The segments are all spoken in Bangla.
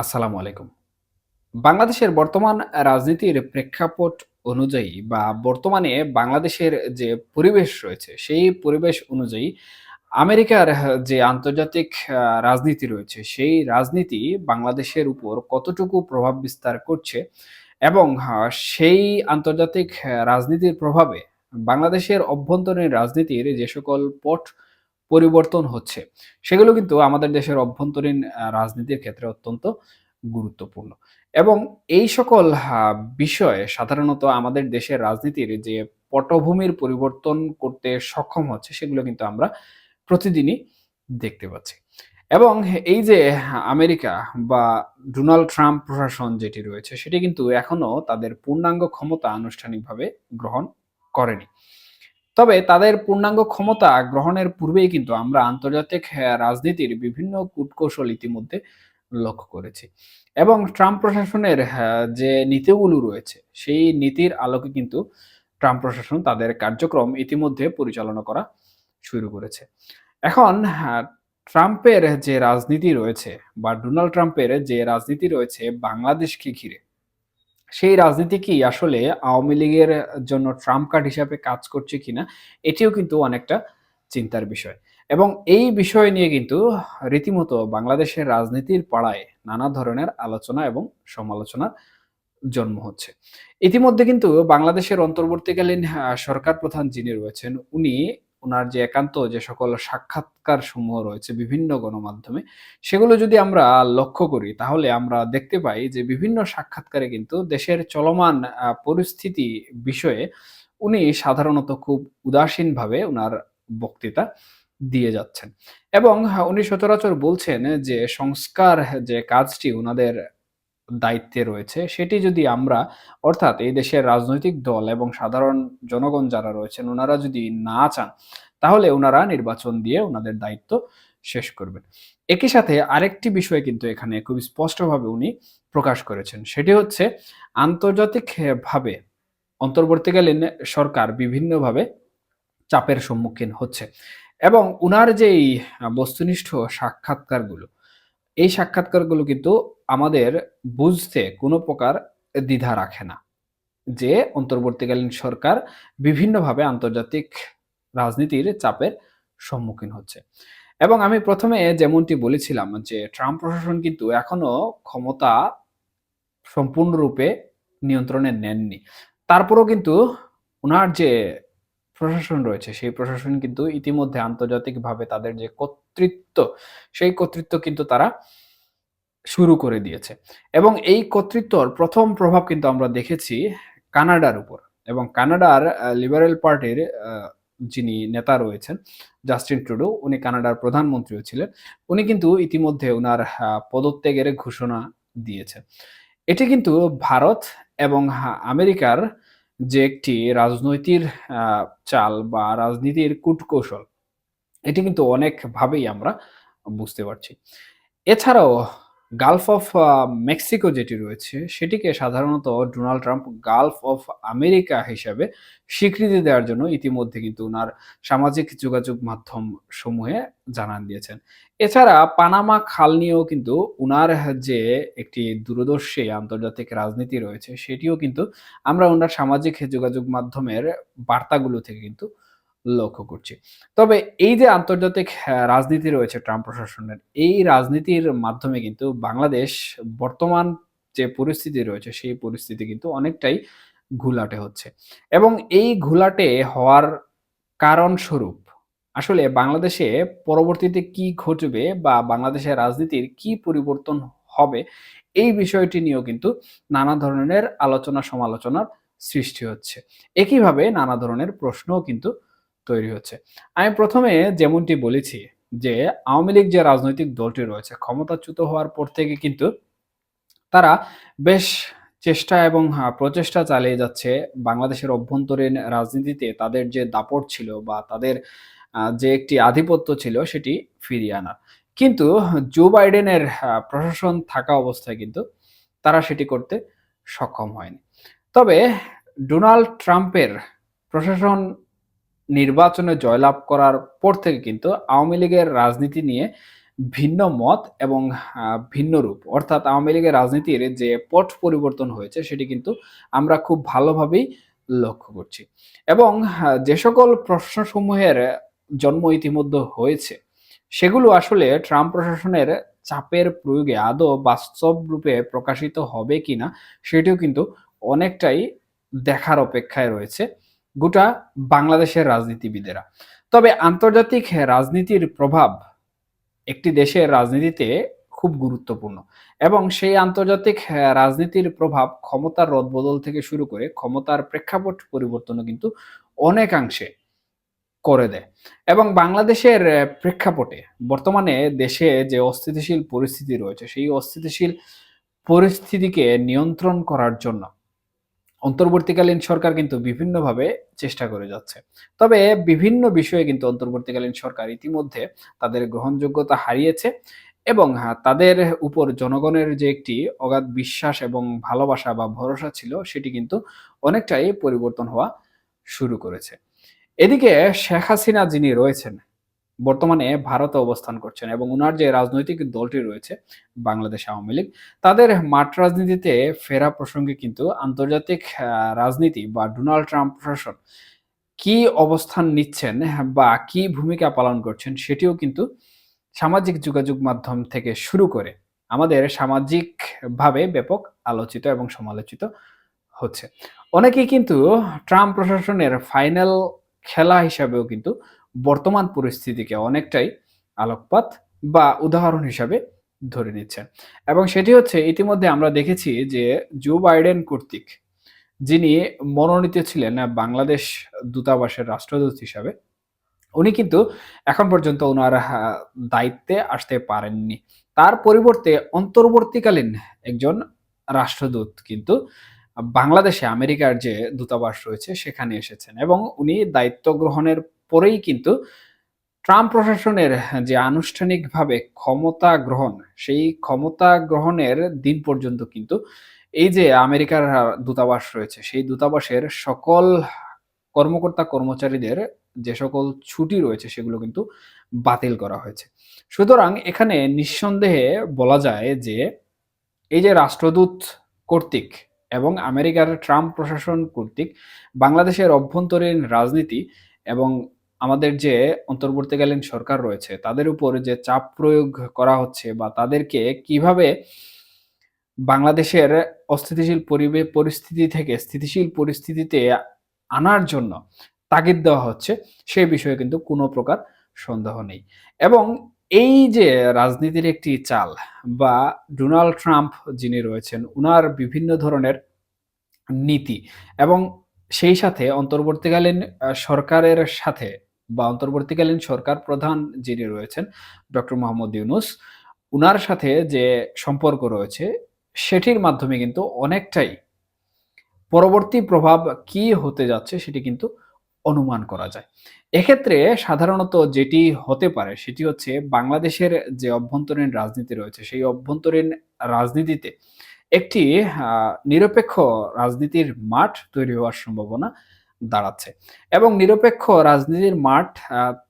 আসসালামু আলাইকুম। বাংলাদেশের বর্তমান রাজনীতির প্রেক্ষাপট অনুযায়ী বা বর্তমানে বাংলাদেশের যে পরিবেশ রয়েছে, সেই পরিবেশ অনুযায়ী আমেরিকার যে আন্তর্জাতিক রাজনীতি রয়েছে, সেই রাজনীতি বাংলাদেশের উপর কতটুকু প্রভাব বিস্তার করছে এবং সেই আন্তর্জাতিক রাজনীতির প্রভাবে বাংলাদেশের অভ্যন্তরীণ রাজনীতির যে সকল পট পরিবর্তন হচ্ছে, সেগুলো কিন্তু আমাদের দেশের অভ্যন্তরীণ রাজনীতির ক্ষেত্রে অত্যন্ত গুরুত্বপূর্ণ। এবং এই সকল বিষয়ে সাধারণত আমাদের দেশের রাজনীতির যে পটভূমির পরিবর্তন করতে সক্ষম হচ্ছে, সেগুলো কিন্তু আমরা প্রতিদিনই দেখতে পাচ্ছি। এবং এই যে আমেরিকা বা ডোনাল্ড ট্রাম্প প্রশাসন যেটি রয়েছে, সেটি কিন্তু এখনো তাদের পূর্ণাঙ্গ ক্ষমতা আনুষ্ঠানিকভাবে গ্রহণ করেনি। তবে তাদের পূর্ণাঙ্গ ক্ষমতা গ্রহণের পূর্বেই কিন্তু আমরা আন্তর্জাতিক রাজনীতির বিভিন্ন কূটকৌশল ইতিমধ্যে লক্ষ্য করেছি। এবং ট্রাম্প প্রশাসনের যে নীতিগুলো রয়েছে, সেই নীতির আলোকে কিন্তু ট্রাম্প প্রশাসন তাদের কার্যক্রম ইতিমধ্যে পরিচালনা করা শুরু করেছে। এখন ট্রাম্পের যে রাজনীতি রয়েছে বা ডোনাল্ড ট্রাম্পের যে রাজনীতি রয়েছে বাংলাদেশকে ঘিরে, সেই রাজনীতি কি আসলে আওয়ামী লীগের জন্য ট্রাম্প কার্ড হিসাবে কাজ করছে কিনা, এটিও কিন্তু অনেকটা চিন্তার বিষয়। এবং এই বিষয় নিয়ে কিন্তু রীতিমতো বাংলাদেশের রাজনীতির পাড়ায় নানা ধরনের আলোচনা এবং সমালোচনার জন্ম হচ্ছে। ইতিমধ্যে কিন্তু বাংলাদেশের অন্তর্বর্তীকালীন সরকার প্রধান যিনি রয়েছেন, উনি উনার যে একান্ত যে সকল সাক্ষাৎকার সমূহ রয়েছে বিভিন্ন গণমাধ্যমে, সেগুলো যদি আমরা লক্ষ্য করি তাহলে আমরা দেখতে পাই যে বিভিন্ন সাক্ষাৎকারে কিন্তু দেশের চলমান পরিস্থিতি বিষয়ে উনি সাধারণত খুব উদাসীনভাবে উনার বক্তৃতা দিয়ে যাচ্ছেন। এবং উনি সচরাচর বলছেন যে সংস্কার যে কাজটি উনাদের দায়িত্বে রয়েছে, সেটি যদি আমরা অর্থাৎ এই দেশের রাজনৈতিক দল এবং সাধারণ জনগণ যারা রয়েছেন উনারা যদি না চান, তাহলে উনারা নির্বাচন দিয়ে উনাদের দায়িত্ব শেষ করবেন। একই সাথে আরেকটি বিষয় কিন্তু এখানে খুব স্পষ্টভাবে উনি প্রকাশ করেছেন। সেটি হচ্ছে আন্তর্জাতিক ভাবে অন্তর্বর্তীকালীন সরকার বিভিন্নভাবে চাপের সম্মুখীন হচ্ছে। এবং উনার যেই বস্তুনিষ্ঠ সাক্ষাৎকারগুলো, এই সাক্ষাৎকারগুলো কিন্তু আমাদের বুঝতে কোনো প্রকার দ্বিধা রাখে না। যে অন্তর্বর্তীকালীন সরকার বিভিন্নভাবে আন্তর্জাতিক রাজনীতির চাপের সম্মুখীন হচ্ছে। এবং আমি ১ম এ যেমনটি বলেছিলাম যে ট্রাম্প প্রশাসন কিন্তু এখনো ক্ষমতা সম্পূর্ণরূপে নিয়ন্ত্রণে নেননি। তারপরেও কিন্তু উনার যে প্রশাসন রয়েছে, সেই প্রশাসন কিন্তু ইতিমধ্যে আন্তর্জাতিকভাবে তাদের যে কর্তৃত্ব, সেই কর্তৃত্ব কিন্তু তারা শুরু করে দিয়েছে। এবং এই কর্তৃত্বর ১ম প্রভাব কিন্তু আমরা দেখেছি কানাডার উপর। এবং কানাডার লিবারেল পার্টির আ যিনি নেতা রয়েছেন, জাস্টিন ট্রুডো, উনি কানাডার প্রধানমন্ত্রীও ছিলেন। উনি কিন্তু ইতিমধ্যে উনার পদত্যাগের ঘোষণা দিয়েছেন। এটি কিন্তু ভারত এবং আমেরিকার যে একটি রাজনৈতিক আ চাল বা রাজনীতির কূটকৌশল, এটি কিন্তু অনেকভাবেই আমরা বুঝতে পারছি। এছাড়াও গালফ অফ মেক্সিকো যেটি রয়েছে, সেটিকে সাধারণত Donald Trump Gulf of America হিসাবে স্বীকৃতি দেওয়ার জন্য ইতিমধ্যে কিন্তু উনার সামাজিক যোগাযোগ মাধ্যম সমূহে জানান দিয়েছেন। এছাড়া পানামা খাল নিয়েও কিন্তু উনার যে একটি দূরদর্শী আন্তর্জাতিক রাজনীতি রয়েছে, সেটিও কিন্তু আমরা উনার সামাজিক যোগাযোগ মাধ্যমের বার্তাগুলো থেকে কিন্তু লক্ষ্য করছি। তবে এই যে আন্তর্জাতিক রাজনীতি রয়েছে ট্রাম্প প্রশাসনের, এই রাজনীতির মাধ্যমে কিন্তু বাংলাদেশ বর্তমান যে পরিস্থিতি রয়েছে, সেই পরিস্থিতি কিন্তু অনেকটাই ঘোলাটে হচ্ছে। এবং এই ঘোলাটে হওয়ার কারণস্বরূপ আসলে বাংলাদেশে পরবর্তীতে কি ঘটবে বা বাংলাদেশের রাজনীতির কি পরিবর্তন হবে, এই বিষয়টি নিয়েও কিন্তু নানা ধরনের আলোচনা সমালোচনার সৃষ্টি হচ্ছে। একইভাবে নানা ধরনের প্রশ্নও কিন্তু তৈরি হচ্ছে। আমি ১ম এ যেমনটি বলেছি যে, আওয়ামী লীগ যে রাজনৈতিক দলটি রয়েছে ক্ষমতাচ্যুত হওয়ার পর থেকে কিন্তু তারা বেশ চেষ্টা এবং প্রচেষ্টা চালিয়ে যাচ্ছে বাংলাদেশের অভ্যন্তরীণ রাজনীতিতে তাদের যে দাপট ছিল বা তাদের যে একটি আধিপত্য ছিল সেটি ফিরিয়ে আনার। কিন্তু জো বাইডেনের প্রশাসন থাকা অবস্থায় কিন্তু তারা সেটি করতে সক্ষম হয়নি। তবে ডোনাল্ড ট্রাম্পের প্রশাসন নির্বাচনে জয়লাভ করার পর থেকে কিন্তু আওয়ামী লীগের রাজনীতি নিয়ে ভিন্ন মত এবং ভিন্ন রূপ। অর্থাৎ আওয়ামী লীগের রাজনীতির যে পট পরিবর্তন হয়েছে সেটি কিন্তু আমরা খুব ভালোভাবেই লক্ষ্য করছি। এবং যে সকল প্রশ্নসমূহের জন্ম ইতিমধ্যে হয়েছে, সেগুলো আসলে ট্রাম্প প্রশাসনের চাপের প্রয়োগে আদৌ বাস্তব রূপে প্রকাশিত হবে কিনা সেটিও কিন্তু অনেকটাই দেখার অপেক্ষায় রয়েছে গোটা বাংলাদেশের রাজনীতিবিদেরা। তবে আন্তর্জাতিক রাজনীতির প্রভাব একটি দেশের রাজনীতিতে খুব গুরুত্বপূর্ণ এবং সেই আন্তর্জাতিক রাজনীতির প্রভাব ক্ষমতার রদবদল থেকে শুরু করে ক্ষমতার প্রেক্ষাপট পরিবর্তনও কিন্তু অনেকাংশে করে দেয়। এবং বাংলাদেশের প্রেক্ষাপটে বর্তমানে দেশে যে অস্থিতিশীল পরিস্থিতি রয়েছে, সেই অস্থিতিশীল পরিস্থিতিকে নিয়ন্ত্রণ করার জন্য অন্তর্বর্তীকালীন সরকার কিন্তু বিভিন্নভাবে চেষ্টা করে যাচ্ছে। তবে বিভিন্ন বিষয়ে কিন্তু অন্তর্বর্তীকালীন সরকার ইতিমধ্যে তাদের গ্রহণযোগ্যতা হারিয়েছে এবং তাদের উপর জনগণের যে একটি অগাধ বিশ্বাস এবং ভালোবাসা বা ভরসা ছিল সেটি কিন্তু অনেকটাই পরিবর্তন হওয়া শুরু করেছে। এদিকে শেখ হাসিনা যিনি রয়েছেন বর্তমানে ভারতে অবস্থান করছেন এবং উনার যে রাজনৈতিক দলটি রয়েছে বাংলাদেশ আওয়ামী লীগ, তাদের মাঠ রাজনীতিতে ফেরা প্রসঙ্গে কিন্তু আন্তর্জাতিক রাজনীতি বা ডোনাল্ড ট্রাম্প প্রশাসন কি অবস্থান নিচ্ছেন বা কি ভূমিকা পালন করছেন সেটিও কিন্তু সামাজিক যোগাযোগ মাধ্যম থেকে শুরু করে আমাদের সামাজিকভাবে ব্যাপক আলোচিত এবং সমালোচিত হচ্ছে। অনেকেই কিন্তু ট্রাম্প প্রশাসনের ফাইনাল খেলা হিসাবেও কিন্তু বর্তমান পরিস্থিতিকে অনেকটাই আলোকপাত বা উদাহরণ হিসাবে ধরে নিচ্ছেন। এবং সেটি হচ্ছে ইতিমধ্যে আমরা দেখেছি যে জো বাইডেন কর্তৃক যিনি মনোনীত ছিলেন বাংলাদেশ দূতাবাসের রাষ্ট্রদূত হিসাবে, উনি কিন্তু এখন পর্যন্ত উনার দায়িত্বে আসতে পারেননি। তার পরিবর্তে অন্তর্বর্তীকালীন একজন রাষ্ট্রদূত কিন্তু বাংলাদেশে আমেরিকার যে দূতাবাস রয়েছে সেখানে এসেছেন এবং উনি দায়িত্ব গ্রহণের পরেই কিন্তু ট্রাম্প প্রশাসনের যে আনুষ্ঠানিকভাবে ক্ষমতা গ্রহণ, সেই ক্ষমতা গ্রহণের দিন পর্যন্ত কিন্তু এই যে আমেরিকার দূতাবাস রয়েছে, সেই দূতাবাসের সকল কর্মকর্তা-কর্মচারীদের যে সকল ছুটি রয়েছে সেগুলো কিন্তু বাতিল করা হয়েছে। সুতরাং এখানে নিঃসন্দেহে বলা যায় যে এই যে রাষ্ট্রদূত কর্তৃক এবং আমেরিকার ট্রাম্প প্রশাসন কর্তৃক বাংলাদেশের অভ্যন্তরীণ রাজনীতি এবং আমাদের যে অন্তর্বর্তীকালীন সরকার রয়েছে তাদের উপর যে চাপ প্রয়োগ করা হচ্ছে বা তাদেরকে কিভাবে বাংলাদেশের অস্থিতিশীল পরিস্থিতি থেকে স্থিতিশীল পরিস্থিতিতে আনার জন্য তাগিদ দেওয়া হচ্ছে, সে বিষয়ে কিন্তু কোনো প্রকার সন্দেহ নেই। এবং এই যে রাজনীতির একটি চাল বা ডোনাল্ড ট্রাম্প যিনি রয়েছেন, উনার বিভিন্ন ধরনের নীতি এবং সেই সাথে অন্তর্বর্তীকালীন সরকারের সাথে বা অন্তর্বর্তীকালীন সরকার প্রধান যিনি রয়েছেন ডক্টর মোহাম্মদ ইউনূস, উনার সাথে যে সম্পর্ক রয়েছে সেটির মাধ্যমে কিন্তু অনেকটাই পরবর্তী প্রভাব কি হতে যাচ্ছে সেটি কিন্তু অনুমান করা যায়। এক্ষেত্রে সাধারণত যেটি হতে পারে সেটি হচ্ছে বাংলাদেশের যে অভ্যন্তরীণ রাজনীতি রয়েছে সেই অভ্যন্তরীণ রাজনীতিতে একটি নিরপেক্ষ রাজনীতির মাঠ তৈরি হওয়ার সম্ভাবনা দাঁড়াচ্ছে। এবং নিরপেক্ষ রাজনীতির মাঠ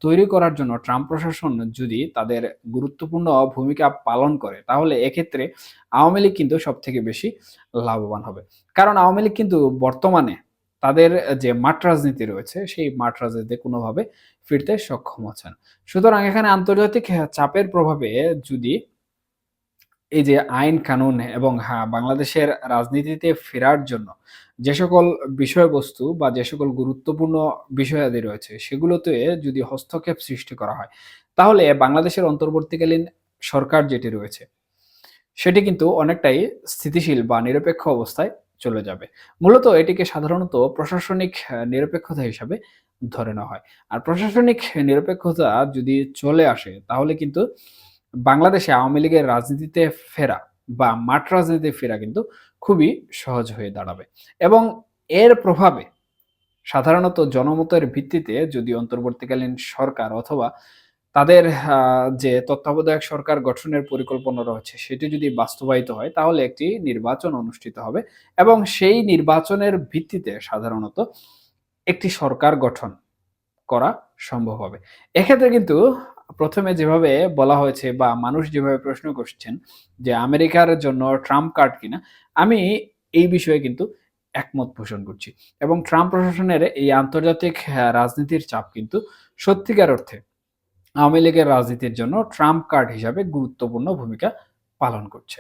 তৈরি করার জন্য ট্রাম্প প্রশাসন যদি তাদের গুরুত্বপূর্ণ ভূমিকা পালন করে তাহলে এক্ষেত্রে আওয়ামী লীগ কিন্তু সবথেকে বেশি লাভবান হবে। কারণ আওয়ামী লীগ কিন্তু বর্তমানে তাদের যে মাঠ রাজনীতি রয়েছে সেই মাঠ রাজনীতিতে কোনোভাবে ফিরতে সক্ষম হচ্ছে না। সুতরাং এখানে আন্তর্জাতিক চাপের প্রভাবে যদি এই যে আইন কানুন এবং বাংলাদেশের রাজনীতিতে ফেরার জন্য যে সকল বিষয়বস্তু বা যে সকল গুরুত্বপূর্ণ বিষয়াদি রয়েছে সেগুলোতে যদি হস্তক্ষেপ সৃষ্টি করা হয়, তাহলে বাংলাদেশের অন্তর্বর্তীকালীন সরকার যেটি রয়েছে সেটি কিন্তু অনেকটাই স্থিতিশীল বা নিরপেক্ষ অবস্থায় চলে যাবে। মূলত এটিকে সাধারণত প্রশাসনিক নিরপেক্ষতা হিসাবে ধরে নেওয়া হয়। আর প্রশাসনিক নিরপেক্ষতা যদি চলে আসে তাহলে কিন্তু বাংলাদেশে আওয়ামী লীগের রাজনীতিতে ফেরা বা মাঠ রাজনীতিতে ফেরা কিন্তু খুবই সহজ হয়ে দাঁড়াবে। এবং এর প্রভাবে সাধারণত জনমতের ভিত্তিতে যদি অন্তর্বর্তীকালীন সরকার অথবা তাদের যে তত্ত্বাবধায়ক সরকার গঠনের পরিকল্পনা রয়েছে সেটি যদি বাস্তবায়িত হয় তাহলে একটি নির্বাচন অনুষ্ঠিত হবে এবং সেই নির্বাচনের ভিত্তিতে সাধারণত একটি সরকার গঠন করা সম্ভব হবে। এক্ষেত্রে কিন্তু ১ম এ যেভাবে বলা হয়েছে বা মানুষ যেভাবে প্রশ্ন করছেন যে আমেরিকার জন্য ট্রাম্প কার্ড কিনা, আমি এই বিষয়ে কিন্তু একমত পোষণ করছি। এবং ট্রাম্প প্রশাসনের এই আন্তর্জাতিক রাজনীতির চাপ কিন্তু সত্যিকার অর্থে আওয়ামী লীগের রাজনীতির জন্য ট্রাম্প কার্ড হিসাবে গুরুত্বপূর্ণ ভূমিকা পালন করছে।